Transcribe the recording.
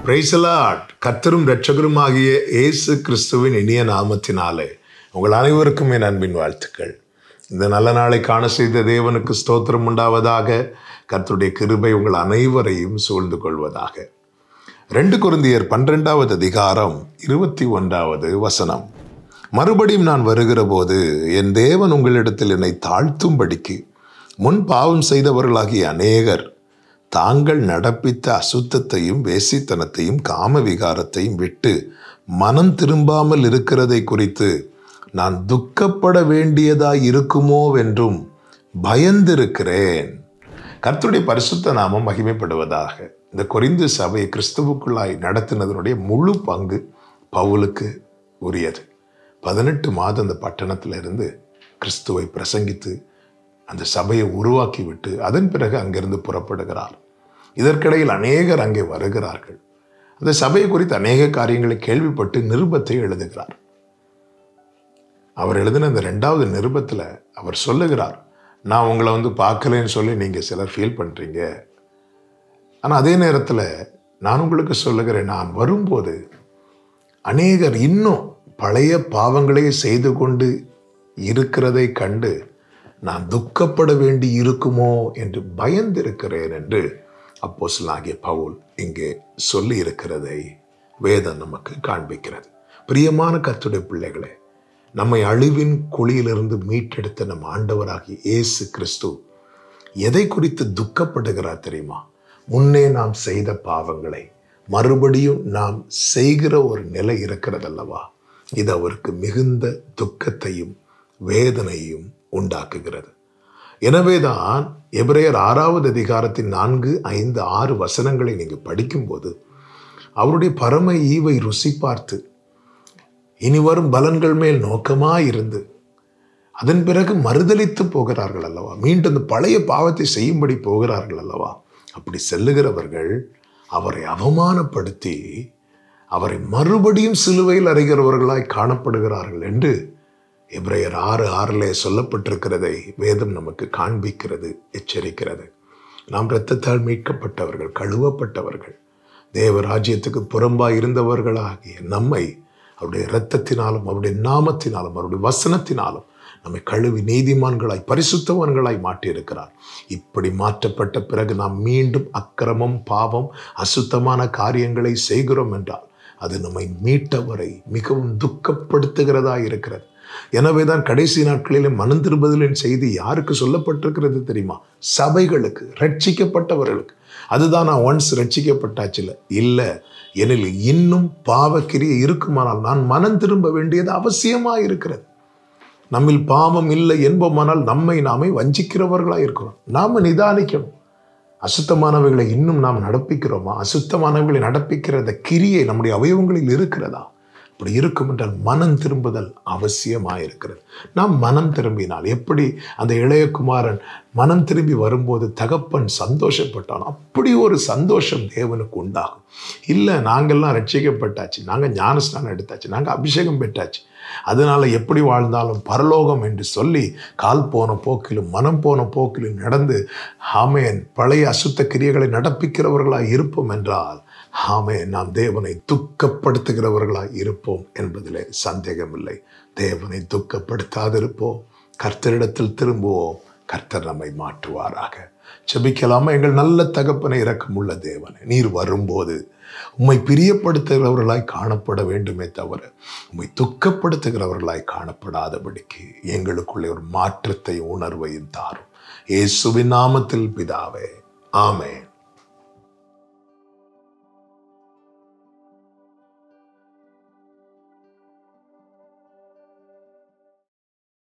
Praise the Lord. கர்த்தரும் இரட்சகருமாகிய இயேசு கிறிஸ்துவின் இனிய நாமத்தினாலே உங்கள் அனைவருக்கும் என் அன்பின் வாழ்த்துக்கள். இந்த நல்ல நாளை காண செய்த தேவனுக்கு ஸ்தோத்திரம் உண்டாவதாக. கர்த்தருடைய கிருபை உங்கள் அனைவரையும் சூழ்ந்து கொள்வதாக. 2 கொரிந்தியர் 12வது அதிகாரம் 21வது வசனம். மறுபடியும் நான் வருகிற போது என் தேவன் உங்களிடத்தில் என்னை தாழ்த்தும்படிக்கு முன் பாவம் செய்தவர்களாகிய அநேகர் தாங்கள் நடப்பித்த அசுத்தத்தையும் வேசித்தனத்தையும் காம விகாரத்தையும் விட்டு மனம் திரும்பாமல் இருக்கிறதை குறித்து நான் துக்கப்பட வேண்டியதாய் இருக்குமோ என்றும் பயந்திருக்கிறேன். கர்த்தருடைய பரிசுத்த நாமம் மகிமைப்படுவதாக. இந்த கொரிந்து சபையை கிறிஸ்துவுக்குள்ளாய் நடத்தினதனுடைய முழு பங்கு பவுலுக்கு உரியது. 18 மாதம் அந்த பட்டணத்தில் இருந்து கிறிஸ்துவை பிரசங்கித்து அந்த சபையை உருவாக்கி விட்டு அதன் பிறகு அங்கிருந்து புறப்படுகிறார். இதற்கிடையில் அநேகர் அங்கே வருகிறார்கள். அந்த சபையை குறித்து அநேக காரியங்களை கேள்விப்பட்டு நிருபத்தை எழுதுகிறார். அவர் எழுதின இந்த 2வது நிருபத்தில் அவர் சொல்லுகிறார், நான் உங்களை பார்க்கலன்னு சொல்லி நீங்கள் சிலர் ஃபீல் பண்ணுறீங்க. ஆனால் அதே நேரத்தில் நான் உங்களுக்கு சொல்லுகிறேன், நான் வரும்போது அநேகர் இன்னும் பழைய பாவங்களையே செய்து கொண்டு இருக்கிறதை கண்டு நான் துக்கப்பட வேண்டி இருக்குமோ என்று பயந்திருக்கிறேன் என்று அப்போஸ்தலனாகிய பவுல் இங்கே சொல்லி இருக்கிறதை வேதம் நமக்கு காண்பிக்கிறது. பிரியமான கர்த்தருடைய பிள்ளைகளே, நம்மை அழிவின் குழியிலிருந்து மீட்டெடுத்த நம் ஆண்டவராகிய இயேசு கிறிஸ்து எதை குறித்து துக்கப்படுகிறார் தெரியுமா? முன்னே நாம் செய்த பாவங்களை மறுபடியும் நாம் செய்கிற ஒரு நிலை இருக்கிறதல்லவா, இது அவருக்கு மிகுந்த துக்கத்தையும் வேதனையும் உண்டாக்குகிறது. எனவேதான் எபிரேயர் 6வது அதிகாரத்தின் 4, 5, 6 வசனங்களை நீங்கள் படிக்கும்போது அவருடைய பரம ஈவை ருசி பார்த்து இனி வரும் பலன்கள் மேல் நோக்கமாயிருந்து அதன் பிறகு மறுதலித்து போகிறார்கள் அல்லவா, மீண்டும் அந்த பழைய பாவத்தை செய்யும்படி போகிறார்கள் அல்லவா. அப்படி செல்லுகிறவர்கள் அவரை அவமானப்படுத்தி அவரை மறுபடியும் சிலுவையில் அறைகிறவர்களாய் காணப்படுகிறார்கள் என்று எபிரேயர் 6:6 சொல்லப்பட்டிருக்கிறதை வேதம் நமக்கு காண்பிக்கிறது, எச்சரிக்கிறது. நாம் இரத்தத்தால் மீட்கப்பட்டவர்கள், கழுவப்பட்டவர்கள், தேவ ராஜ்யத்துக்கு புறம்பாய் இருந்தவர்களாகிய நம்மை அவருடைய இரத்தத்தினாலும் அவருடைய நாமத்தினாலும் அவருடைய வசனத்தினாலும் நம்மை கழுவி நீதிமான்களாய் பரிசுத்தவான்களாய் மாற்றியிருக்கிறார். இப்படி மாற்றப்பட்ட பிறகு நாம் மீண்டும் அக்கிரமம், பாவம், அசுத்தமான காரியங்களை செய்கிறோம் என்றால் அது நம்மை மீட்டவரை மிகவும் துக்கப்படுத்துகிறதா இருக்கிறது. எனவேதான் கடைசி நாட்களிலே மனம் திரும்புதலின் செய்தி யாருக்கு சொல்லப்பட்டிருக்கிறது தெரியுமா? சபைகளுக்கு, ரட்சிக்கப்பட்டவர்களுக்கு. அதுதான் நான் ஒன்ஸ் ரட்சிக்கப்பட்டாச்சுல இல்லை, எனில் இன்னும் பாவக்கிரியை இருக்குமானால் நான் மனம் திரும்ப வேண்டியது அவசியமாக இருக்கிறது. நம்மில் பாவம் இல்லை என்போமானால் நம்மை நாமே வஞ்சிக்கிறவர்களாக இருக்கிறோம். நாம் நிதானிக்கணும். அசுத்தமானவைகளை இன்னும் நாம் நடப்பிக்கிறோமா? அசுத்தமானவைகளை நடப்பிக்கிறத கிரியை நம்முடைய அவயவங்களில் இருக்கிறதா? அப்படி இருக்கும் என்றால் மனம் திரும்புதல் அவசியமாக இருக்கிறது. நாம் மனம் திரும்பினால் எப்படி அந்த இளையகுமாரன் மனம் திரும்பி வரும்போது தகப்பன் சந்தோஷப்பட்டான், அப்படி ஒரு சந்தோஷம் தேவனுக்கு உண்டாகும். இல்லை, நாங்கள்லாம் ரட்சிக்கப்பட்டாச்சு, நாங்கள் ஞானஸ்நானம் எடுத்தாச்சு, நாங்கள் அபிஷேகம் பெற்றாச்சு, அதனால் எப்படி வாழ்ந்தாலும் பரலோகம் என்று சொல்லி கால் போன போக்கிலும் மனம் போன போக்கிலும் நடந்து ஆமென் பழைய அசுத்த கிரியைகளை நடப்பிக்கிறவர்களாக இருப்போம் என்றால் ஆமென் நாம் தேவனை துக்கப்படுத்துகிறவர்களாக இருப்போம் என்பதிலே சந்தேகமில்லை. தேவனை துக்கப்படுத்தாதிருப்போம், கர்த்தரிடத்தில் திரும்புவோம், கர்த்தர் நம்மை மாற்றுவாராக. ஜெபிக்கலாமா? எங்கள் நல்ல தகப்பனை, இரக்கமுள்ள தேவனே, நீர் வரும்போது உம்மை பிரியப்படுத்துகிறவர்களாய் காணப்பட வேண்டுமே தவிர உம்மை துக்கப்படுத்துகிறவர்களாய் காணப்படாதபடிக்கு எங்களுக்குள்ளே ஒரு மாற்றத்தை, உணர்வையும் தாரும். இயேசுவின் நாமத்தில் பிதாவே, ஆமென்.